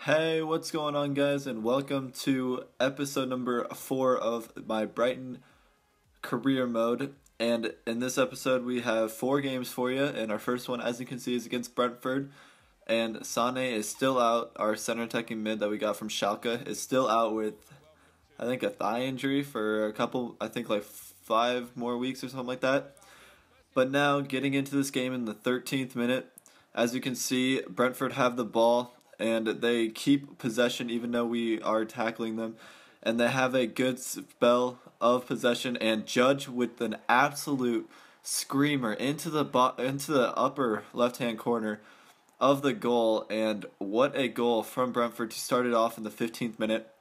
Hey, what's going on, guys, and welcome to episode number 4 of my Brighton career mode. And in this episode, we have 4 games for you, and our first one, as you can see, is against Brentford. And Sané is still out. Our center attacking mid that we got from Schalke is still out with, I think, a thigh injury for a couple, I think like 5 more weeks or something like that. But now, getting into this game in the 13th minute, as you can see, Brentford have the ball, and they keep possession even though we are tackling them. And they have a good spell of possession, and Judge with an absolute screamer into the upper left-hand corner of the goal. And what a goal from Brentford to start it off in the 15th minute.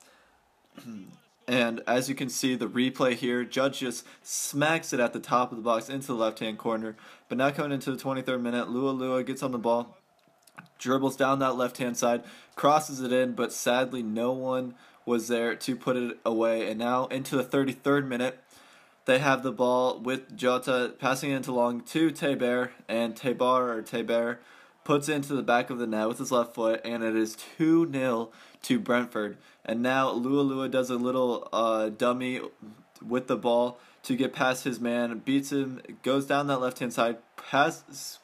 And as you can see, the replay here, Judge just smacks it at the top of the box into the left-hand corner. But now coming into the 23rd minute, Lua gets on the ball, dribbles down that left-hand side, crosses it in, but sadly no one was there to put it away. And now into the 33rd minute, they have the ball with Jota passing it long to Teber, and Teber puts it into the back of the net with his left foot, and it is 2-0 to Brentford. And now Lua does a little dummy with the ball to get past his man, beats him, goes down that left-hand side,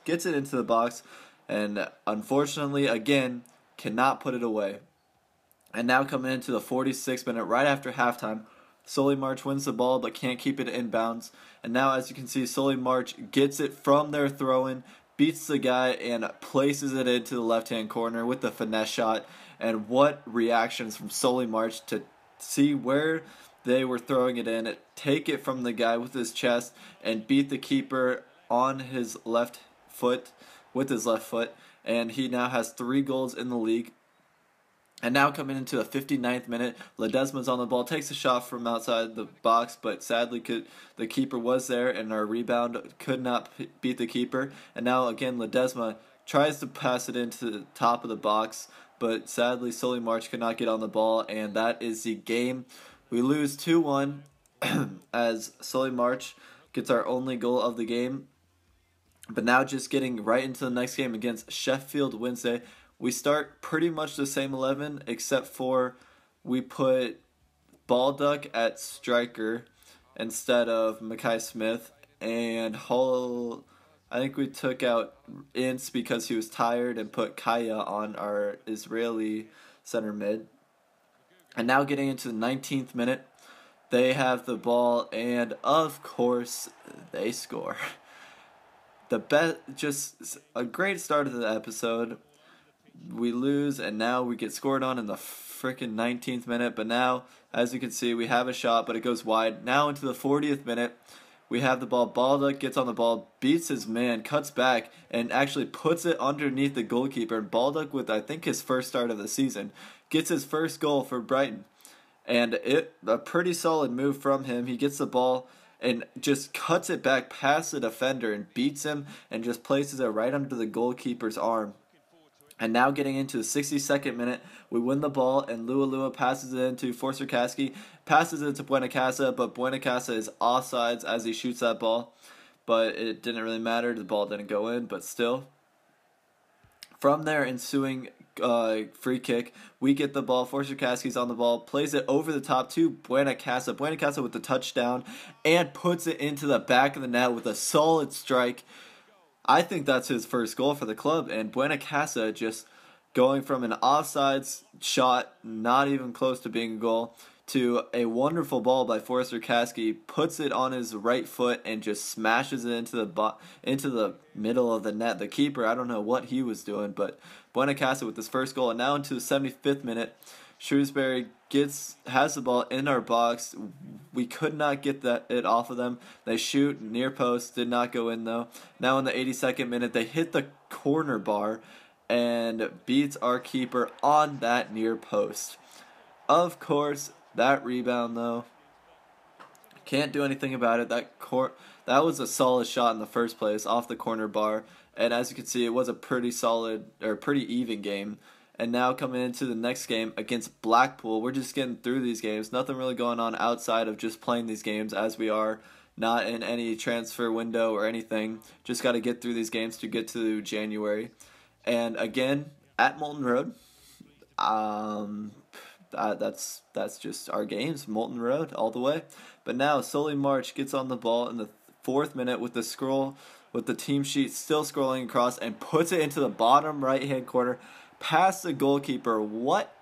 gets it into the box, and unfortunately, again, cannot put it away. And now coming into the 46th minute, right after halftime, Solly March wins the ball but can't keep it inbounds. And now, as you can see, Solly March gets it from their throw-in, beats the guy, and places it into the left-hand corner with the finesse shot. And what reactions from Solly March to see where they were throwing it in, take it from the guy with his chest, and beat the keeper on his left foot, with his left foot. And he now has 3 goals in the league. And now coming into the 59th minute, Ledesma's on the ball, takes a shot from outside the box, but sadly the keeper was there, and our rebound could not beat the keeper. And now again, Ledesma tries to pass it into the top of the box, but sadly Solly March could not get on the ball, and that is the game. We lose 2-1 as Solly March gets our only goal of the game. But now just getting right into the next game against Sheffield Wednesday. We start pretty much the same 11, except for we put Baldock at striker instead of Mackay Smith, and Hull, I think we took out Ince because he was tired and put Kaya on our Israeli center mid. And now getting into the 19th minute, they have the ball, and of course they score. Just a great start of the episode. We lose, and now we get scored on in the freaking 19th minute. But now, as you can see, we have a shot, but it goes wide. Now into the 40th minute, we have the ball. Baldock gets on the ball, beats his man, cuts back, and actually puts it underneath the goalkeeper. And Baldock, with I think his first start of the season, gets his first goal for Brighton. And a pretty solid move from him. He gets the ball and just cuts it back past the defender and beats him and just places it right under the goalkeeper's arm. And now getting into the 62nd minute, we win the ball, and Lua passes it into Forster-Caskey, passes it to Buenacasa, but Buenacasa is offsides as he shoots that ball. But it didn't really matter, the ball didn't go in, but still. From there ensuing free kick, we get the ball, Forster-Caskey's on the ball, plays it over the top to Buenacasa. Buenacasa with the touchdown, and puts it into the back of the net with a solid strike. I think that's his first goal for the club, and Buenacasa just going from an offsides shot, not even close to being a goal, to a wonderful ball by Forster-Caskey, puts it on his right foot and just smashes it into the middle of the net. The keeper, I don't know what he was doing, but Buenacasa with his first goal. And now into the 75th minute, Shrewsbury has the ball in our box. We could not get it off of them. They shoot near post, did not go in though. Now in the 82nd minute, they hit the corner bar and beats our keeper on that near post. Of course, that rebound though, can't do anything about it. That was a solid shot in the first place off the corner bar, and as you can see, it was a pretty even game. And now coming into the next game against Blackpool, we're just getting through these games. Nothing really going on outside of just playing these games, as we are not in any transfer window or anything. Just got to get through these games to get to January. And again, at Moulton Road, That's just our games, Molten Road all the way. But now Solly March gets on the ball in the 4th minute with the team sheet still scrolling across and puts it into the bottom right hand corner, past the goalkeeper. What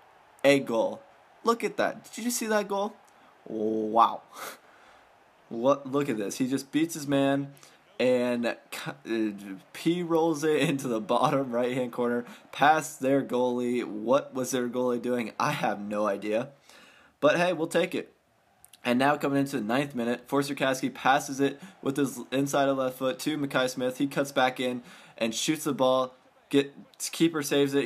a goal! Look at that. Did you see that goal? Wow. Look at this. He just beats his man and P rolls it into the bottom right hand corner past their goalie. What was their goalie doing? I have no idea. But hey, we'll take it. And now coming into the 9th minute, Forster-Caskey passes it with his inside of left foot to Mackay Smith. He cuts back in and shoots the ball. Keeper saves it.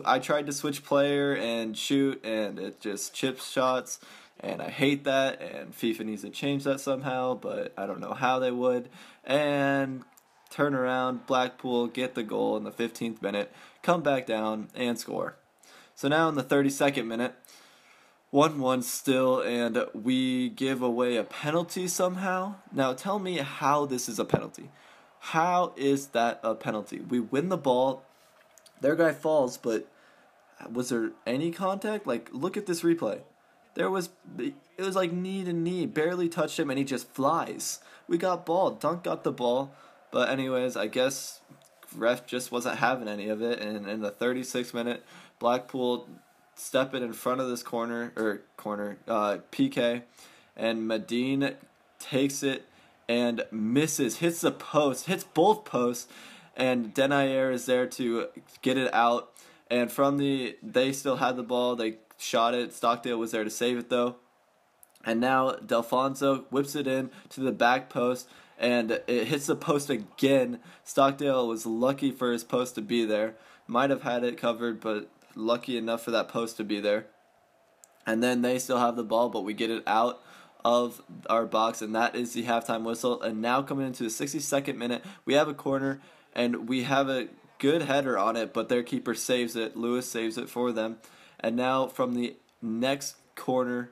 I tried to switch player and shoot, and it just chips shots. And I hate that, and FIFA needs to change that somehow, but I don't know how they would. And turn around, Blackpool get the goal in the 15th minute, come back down, and score. So now in the 32nd minute, 1-1 still, and we give away a penalty somehow. Now tell me how this is a penalty. How is that a penalty? We win the ball, their guy falls, but was there any contact? Like, look at this replay. It was like knee to knee, barely touched him, and he just flies. We got ball. Dunk got the ball, but anyways, I guess ref just wasn't having any of it. And in the 36th minute, Blackpool stepping in front of this PK, and Medine takes it and misses, hits the post, hits both posts, and Denayer is there to get it out. And they still had the ball. They shot it. Stockdale was there to save it though. And now Delfonso whips it in to the back post, and it hits the post again. Stockdale was lucky for his post to be there. Might have had it covered, but lucky enough for that post to be there. And then they still have the ball, but we get it out of our box, and that is the halftime whistle. And now coming into the 62nd minute, we have a corner, and we have a good header on it, but their keeper saves it. Lewis saves it for them. And now from the next corner,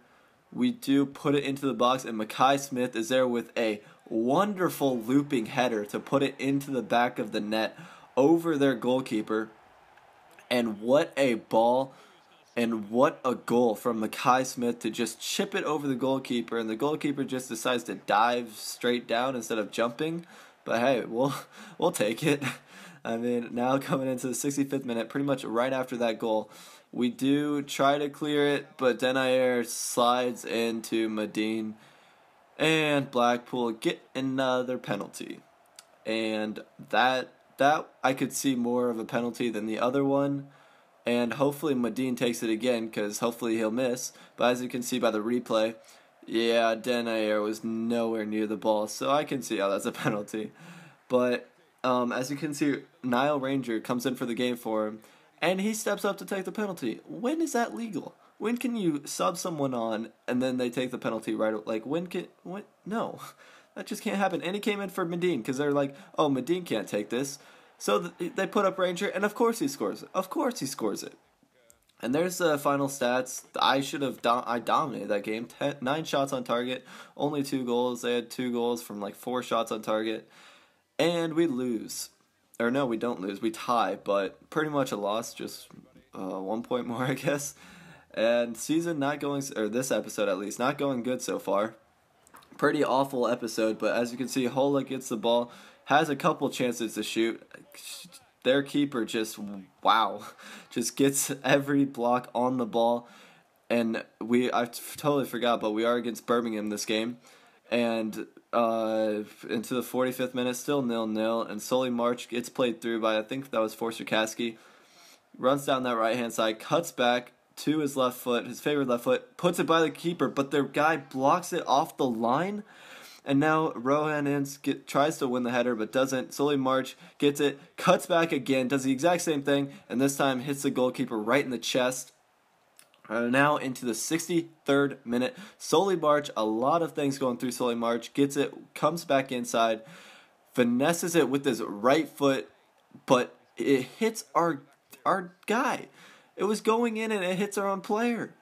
we do put it into the box, and Mackay Smith is there with a wonderful looping header to put it into the back of the net over their goalkeeper. And what a ball, and what a goal from Mackay Smith to just chip it over the goalkeeper, and the goalkeeper just decides to dive straight down instead of jumping. But hey, we'll take it. I mean, now coming into the 65th minute, pretty much right after that goal, we do try to clear it, but Denayer slides into Medine, and Blackpool get another penalty. And that I could see more of a penalty than the other one. And hopefully Medine takes it again, because hopefully he'll miss. But as you can see by the replay, yeah, Denayer was nowhere near the ball, so I can see how that's a penalty. But as you can see, Niall Ranger comes in for the game for him, and he steps up to take the penalty. When is that legal? When can you sub someone on and then they take the penalty right? Like, no, that just can't happen. And he came in for Medine because they're like, oh, Medine can't take this. So they put up Ranger, and of course he scores it. Of course he scores it. And there's the final stats. I dominated that game. 9 shots on target, only 2 goals. They had 2 goals from like 4 shots on target. And we lose. Or no, we don't lose. We tie, but pretty much a loss, just 1 point more, I guess. And this episode at least, not going good so far. Pretty awful episode, but as you can see, Hola gets the ball, has a couple chances to shoot. Their keeper just gets every block on the ball. And I totally forgot, but we are against Birmingham this game. And into the 45th minute, still 0-0, and Solly March gets played through by, I think that was Forster-Caskey. Runs down that right-hand side, cuts back to his left foot, his favorite left foot, puts it by the keeper, but their guy blocks it off the line. And now Rohan Ince tries to win the header, but doesn't. Solly March gets it, cuts back again, does the exact same thing, and this time hits the goalkeeper right in the chest. Now into the 63rd minute, Solly March, a lot of things going through Solly March, gets it, comes back inside, finesses it with his right foot, but it hits our guy. It was going in and it hits our own player.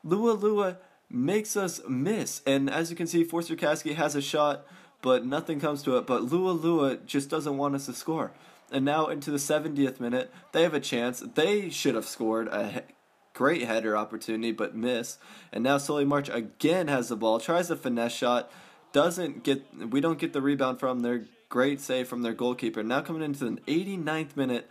Lua makes us miss, and as you can see, Forster-Caskey has a shot, but nothing comes to it, but Lua just doesn't want us to score. And now into the 70th minute, they have a chance. They should have scored a great header opportunity, but miss. And now Solly March again has the ball, tries a finesse shot, we don't get the rebound from their great save from their goalkeeper. Now coming into the 89th minute,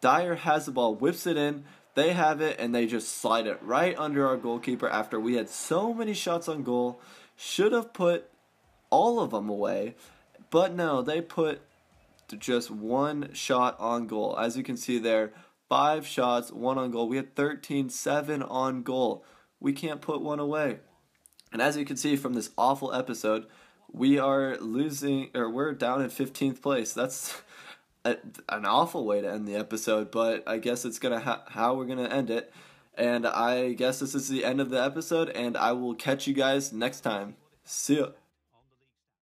Dyer has the ball, whips it in, they have it, and they just slide it right under our goalkeeper after we had so many shots on goal. Should have put all of them away, but no, they put just one shot on goal. As you can see there, 5 shots, 1 on goal. We had 13, 7 on goal. We can't put one away. And as you can see from this awful episode, we are we're down in 15th place. That's an awful way to end the episode, but I guess it's how we're gonna end it. And I guess this is the end of the episode, and I will catch you guys next time. See ya.